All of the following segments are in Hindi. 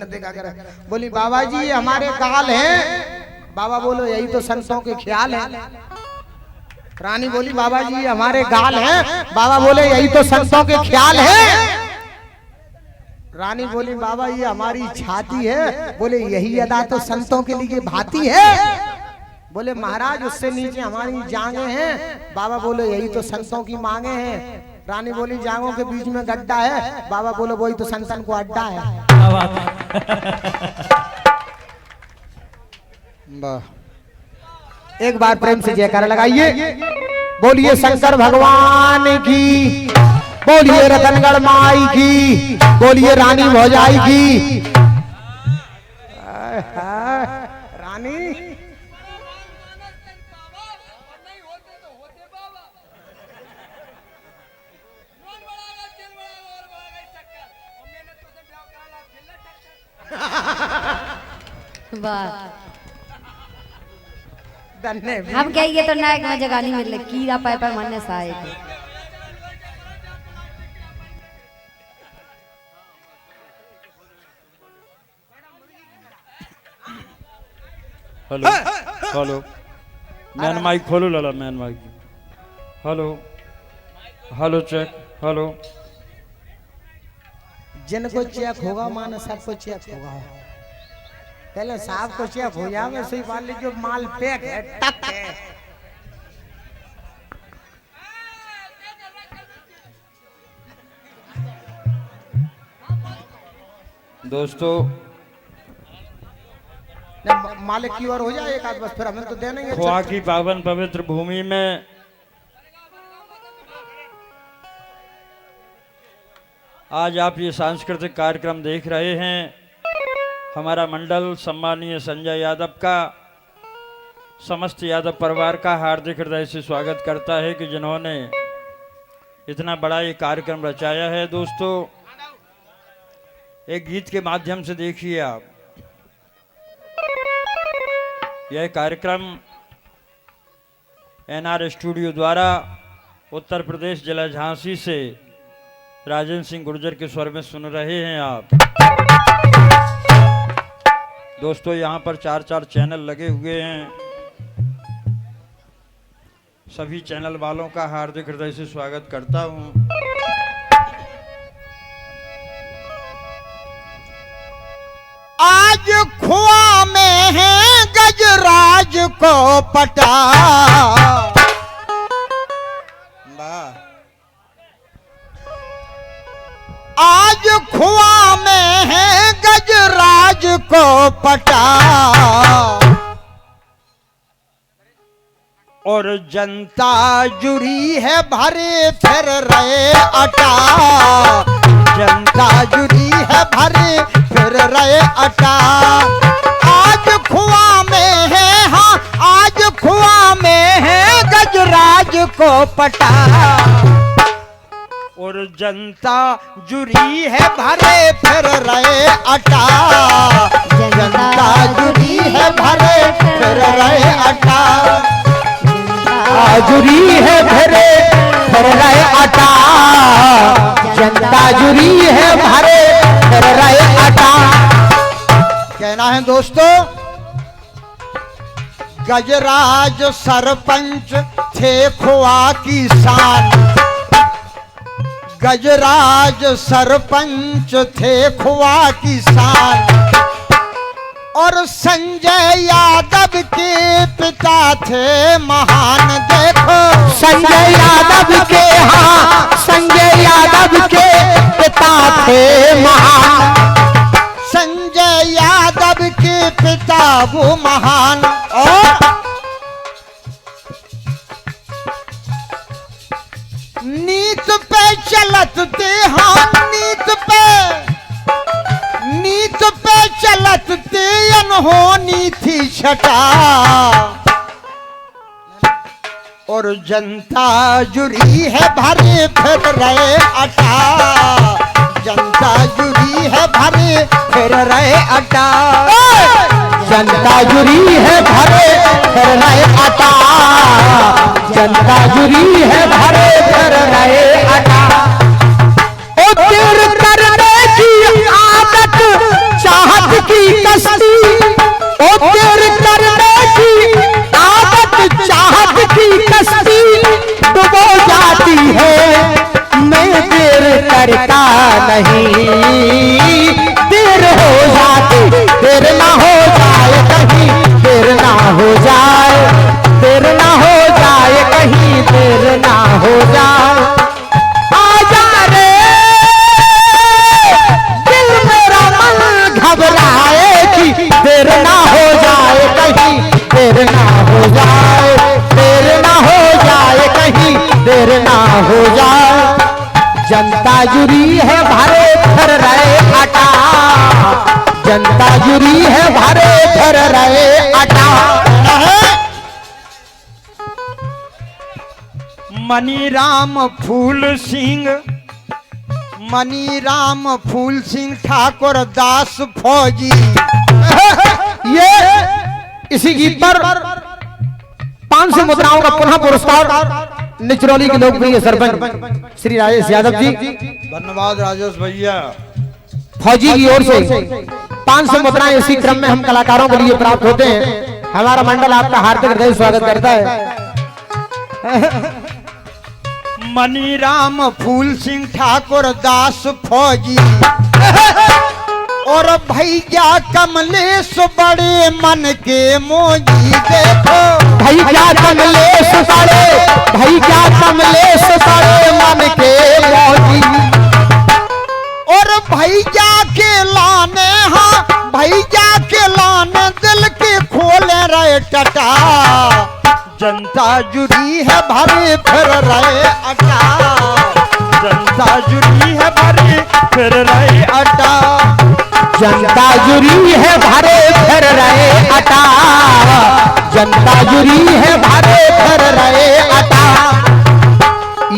न देखा कर। बोली बाबा जी हमारे गाल हैं। बाबा बोलो यही तो संतों के ख्याल है। रानी बोली बाबा जी हमारे गाल हैं। बाबा बोले यही तो संतों के ख्याल है। रानी बोली बाबा ये हमारी छाती है। बोले यही अदा तो संतों के लिए भाती है। बोले महाराज उससे नीचे हमारी जांघें हैं। बाबा बोले यही तो संतों की मांगे हैं। रानी बोली जांघों के बीच में गड्ढा है। बाबा बोले वही तो संतन को अड्डा है। एक बार प्रेम से जयकारा लगाइए। बोलिए शंकर भगवान की, बोलिए रतनगढ़ माई की, बोलिए रानी भौजाई की। रानी हम कहिए तो नायक में जगह नहीं मिले कीड़ा पाए पर मरने साए हेलो हेलो मैन माइक खोलो लाला main mic. Hello hello check hello. जिनको चेक होगा माना सबको चेक होगा। पहले साहब को चेक हो जाए वैसे ही मान लीजिए माल पैक है टक है। दोस्तों मालिक की ओर हो जाए एक आध बस फिर हमें तो देना ही है। खोआ की पावन पवित्र भूमि में आज आप ये सांस्कृतिक कार्यक्रम देख रहे हैं। हमारा मंडल सम्मानीय संजय यादव का समस्त यादव परिवार का हार्दिक हृदय से स्वागत करता है कि जिन्होंने इतना बड़ा ये कार्यक्रम रचाया है। दोस्तों एक गीत के माध्यम से देखिए आप यह कार्यक्रम एनआर स्टूडियो द्वारा उत्तर प्रदेश जिला झांसी से राजेंद्र सिंह गुर्जर के स्वर में सुन रहे हैं आप। दोस्तों यहाँ पर 4 चैनल लगे हुए हैं। सभी चैनल वालों का हार्दिक हृदय से स्वागत करता हूँ। आज खुआ में है गजराज को पटा। आज खुआ में है गजराज को पटा और जनता जुड़ी है भरे फिर रहे अटा। जनता जुड़ी है भरे फिर रहे अटा। आज खुआ में है हाँ आज खुआ में है गजराज को पटा और जनता जुड़ी है भरे फिर रहे अटा। जनता जुड़ी है भरे फिर रहे अटा। जुड़ी है भरे फिर रहे अटा। जनता जुड़ी है भरे फिर रहे अटा। कहना है दोस्तों गजराज सरपंच थे खुआ की शान। गजराज सरपंच थे खुआ की शान और संजय यादव के पिता थे महान। देखो संजय यादव के हाँ संजय यादव के पिता थे महान। संजय यादव के पिता वो महान और नीत पे चलत थे हाँ नीत पे चलत ते अनहोनी थी छटा और जनता जुड़ी है भरे फिर रहे अटा। जनता जुड़ी है भरे फिर रहे अटा। जनता जुड़ी है भरे फिर रहे अटा। जनता जुड़ी है भरे फिर रहे अटा। ओ तीर करने की आदत चाहत जनता जुरी है भारे भर रहे आटा, जनता जुरी है भारे भर रहे आटा। मनी राम फूल सिंह, मनी राम फूल सिंह ठाकुर दास फौजी। ये इसी गीत पर 500 मुद्राओं का पुनः पुरस्कार निचरौली के लोकप्रिय सरपंच श्री राजेश यादव जी, धन्यवाद राजेश भैया, फौजी की ओर से 500 मुद्राएं इसी क्रम में हम कलाकारों के लिए प्राप्त होते हैं। हमारा मंडल आपका हार्दिक हृदय स्वागत करता है। मनी राम फूल सिंह ठाकुर दास फौजी और भैया कमलेश बड़े मन के मोजी। देखो भैया कमलेश बड़े, भैया कमलेश बड़े मन के मोजी। और भैया के लाने, हाँ भैया के लाने दिल के खोले रहे टटा। जनता जुड़ी है भरे फिर रहे अटा, जनता जुड़ी है भरे फिर रहे अटा, जनता जुड़ी है भरे फिर रहे अटा, जनता जुड़ी है भरे फिर रहे अटा।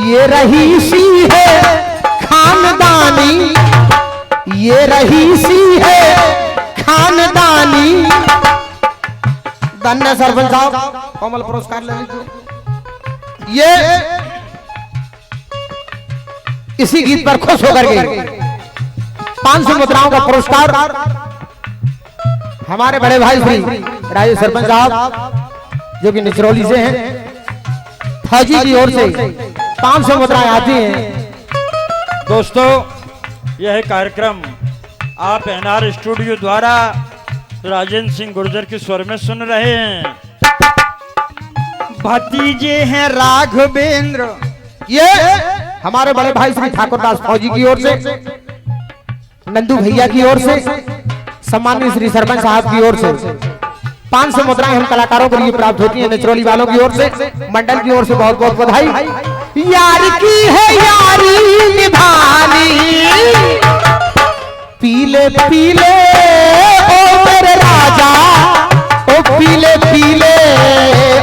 ये रही सी है खानदानी, ये रही सी है खानदानी। धन्य सरपंच साहब, कमल पुरस्कार ले लीजिए। ये इसी गीत पर खुश होकर के 500 मुद्राओं का पुरस्कार हमारे बड़े भाई श्री राजेश सरपंच साहब जो कि निचरौली से हैं, फौजी की ओर से 500 मुद्राएं आती हैं। दोस्तों, यह कार्यक्रम आप एनआर स्टूडियो द्वारा राजेंद्र सिंह गुर्जर के स्वर में सुन रहे हैं। भतीजे हैं राघवेंद्र, ये हमारे बड़े भाई श्री ठाकुरदास फौजी की ओर से, नंदू भैया की ओर से, सम्मानित श्री सरपंच साहब की ओर से 500 मुद्राएं हम कलाकारों के लिए प्राप्त होती हैं। निचरौली वालों की ओर से, मंडल की ओर से बहुत बहुत बधाई। यार की है यारी निभानी, पीले पीले ओ मेरे राजा, ओ पीले पीले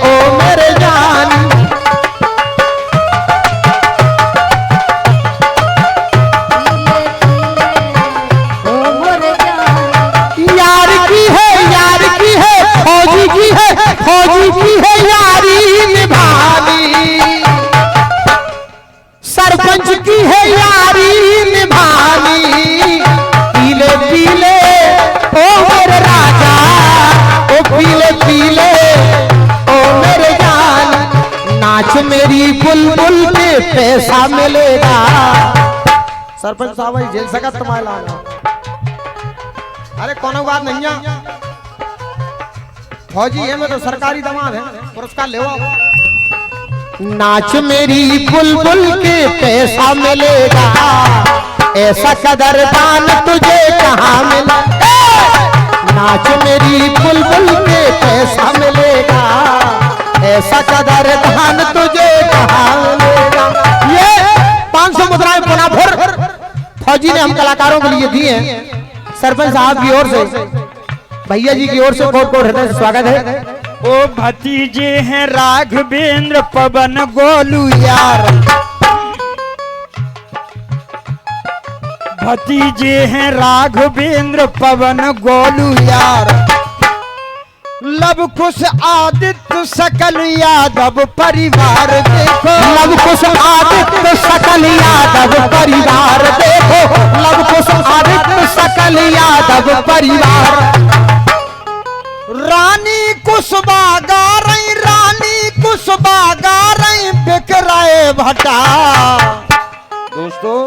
ओ मेरे जान। यार की है फौजी की है, फौजी की है यारी निभानी, सरपंच की है यारी निभानी। पीले पीले ओ मेरे राजा, ओ पीले पीले ओ मेरे जान। नाच मेरी बुलबुल के पैसा मिलेगा। सरपंच साहब जेल सका तुम्हारा, अरे कोनो बात नहीं है, फौजी है मैं तो सरकारी दमाद है, पुरस्कार ले आओ। नाच मेरी बुलबुल के पैसा मिलेगा, ऐसा कदरदान तुझे कहाँ मिला। नाच मेरी बुलबुल के पैसा मिलेगा, ऐसा कदरदान तुझे कहाँ मिलेगा। ये 500 मुद्राएं पुनः फिर फौजी ने हम कलाकारों के लिए दी हैं। सरपंच साहब की ओर से, भैया जी की ओर से बहुत बहुत हृदय से स्वागत है। ओ भतीजे हैं राघवेंद्र पवन गोलू यार, भतीजे हैं राघवेंद्र पवन गोलू यार। लव कुश आदित्य सकल यादव परिवार देखो, लव कुश आदित्य सकल यादव परिवार देखो, लव कुश आदित्य सकल यादव परिवार। रानी कुशबा गा रही, रानी कुशबा गा रही बिक रहे भटा। दोस्तों,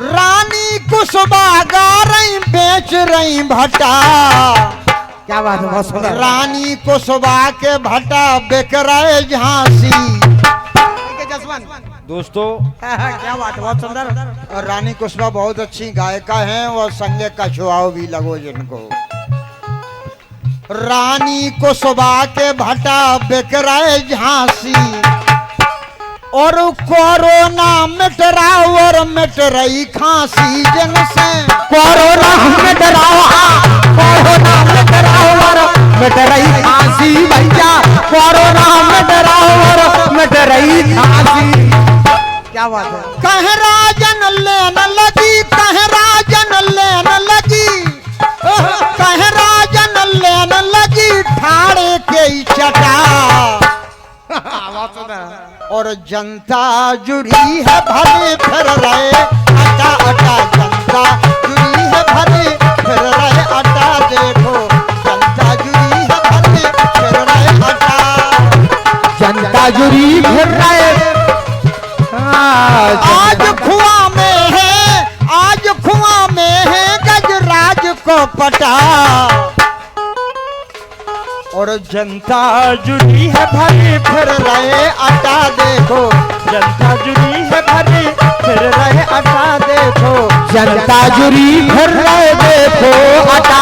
रानी कुशबा गा रही बेच रही भटा। क्या बात है, बहुत सुंदर। रानी कुशबा के भटा बिक रहे झांसी। दोस्तों क्या बात है, बहुत सुंदर। और रानी कुशबा बहुत अच्छी गायिका हैं और संगे कछुआओ भी लगो जिनको। रानी कुशबा के भटा बिक रहे झांसी। और कोरोना मिट रहा और मिट रही खांसी जिनसे। कोरोना मिट रहा, कोरोना मिट रहा और मिट रही खांसी भैया, कोरोना मिट रहा और मिट रही खांसी। क्या बात है। कह राजन लेन लगी, कह राजन लेन लगी, कह राजन लेन लगी ठाड़े के ही चटा। और जनता जुड़ी है भरे फिर रहे अटा अटा, जनता जुड़ी है भरे फिर रहे अटा। देखो जनता जुड़ी है भरे फिर रहे अटा, जनता जुड़ी फिर रहे। आज खुआ में है, आज खुआ में है गजराज को पटा। और जनता जुड़ी है भरी फिर रहे अटा। देखो जनता जुड़ी है भरी फिर रहे अटा। देखो जनता जुड़ी फिर रहे देखो अटा।